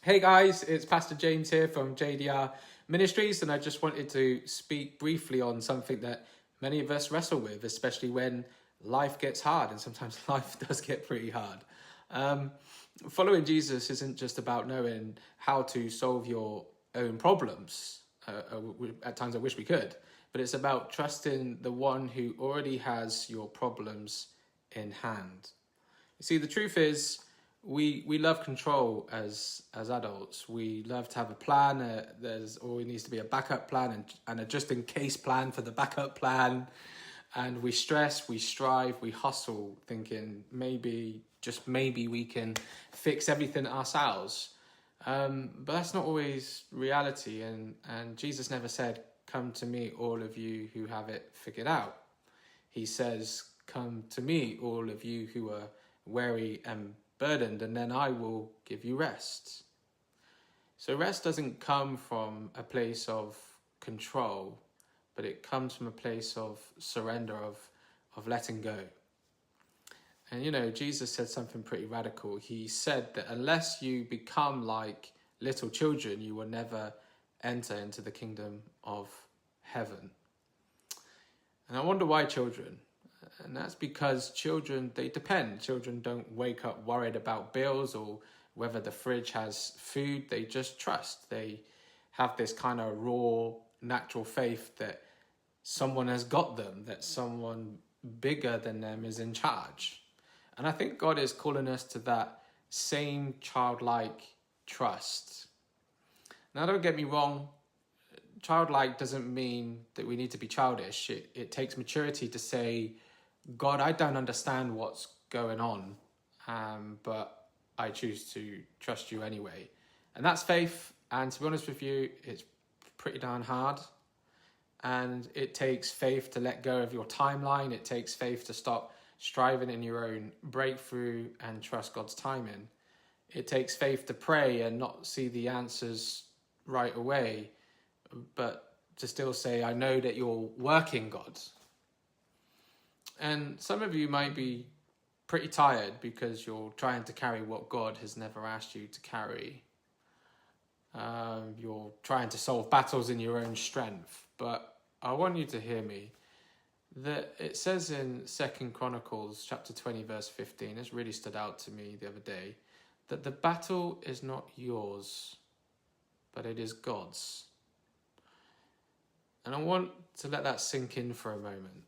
Hey guys, it's Pastor James here from JDR Ministries, and I just wanted to speak briefly on something that many of us wrestle with, especially when life gets hard, and sometimes life does get pretty hard. Following Jesus isn't just about knowing how to solve your own problems. At times I wish we could, but it's about trusting the one who already has your problems in hand. You see, the truth is, we love control as adults. We love to have a plan. There's always needs to be a backup plan and a just in case plan for the backup plan. And we stress, we strive, we hustle, thinking maybe, just maybe, we can fix everything ourselves. But that's not always reality. And Jesus never said, "Come to me, all of you who have it figured out." He says, "Come to me, all of you who are weary and burdened, and then I will give you rest." So rest doesn't come from a place of control, but it comes from a place of surrender, of letting go. And you know, Jesus said something pretty radical. He said that unless you become like little children, you will never enter into the kingdom of heaven. And I wonder why children. And that's because children, they depend. Children don't wake up worried about bills or whether the fridge has food. They just trust. They have this kind of raw, natural faith that someone has got them, that someone bigger than them is in charge. And I think God is calling us to that same childlike trust. Now, don't get me wrong. Childlike doesn't mean that we need to be childish. It takes maturity to say, "God, I don't understand what's going on, but I choose to trust you anyway." And that's faith. And to be honest with you, it's pretty darn hard. And it takes faith to let go of your timeline. It takes faith to stop striving in your own breakthrough and trust God's timing. It takes faith to pray and not see the answers right away, but to still say, "I know that you're working, God." And some of you might be pretty tired because you're trying to carry what God has never asked you to carry. You're trying to solve battles in your own strength. But I want you to hear me. That it says in 2 Chronicles chapter 20 verse 15, it's really stood out to me the other day, that the battle is not yours, but it is God's. And I want to let that sink in for a moment.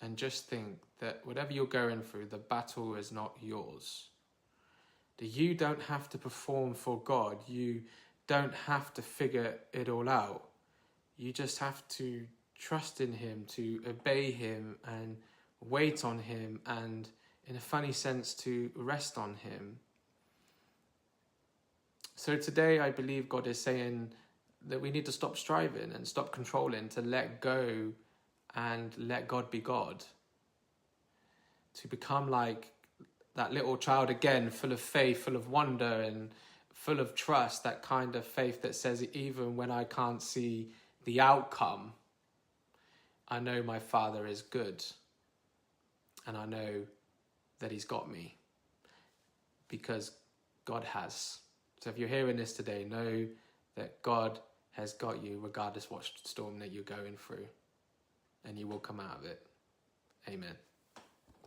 And just think that whatever you're going through, the battle is not yours. That you don't have to perform for God. You don't have to figure it all out. You just have to trust in Him, to obey Him and wait on Him, and in a funny sense, to rest on Him. So today I believe God is saying that we need to stop striving and stop controlling, to let go and let God be God. To become like that little child again, full of faith, full of wonder and full of trust, that kind of faith that says, even when I can't see the outcome, I know my Father is good and I know that He's got me because God has. So if you're hearing this today, know that God has got you regardless what storm that you're going through, and you will come out of it. Amen.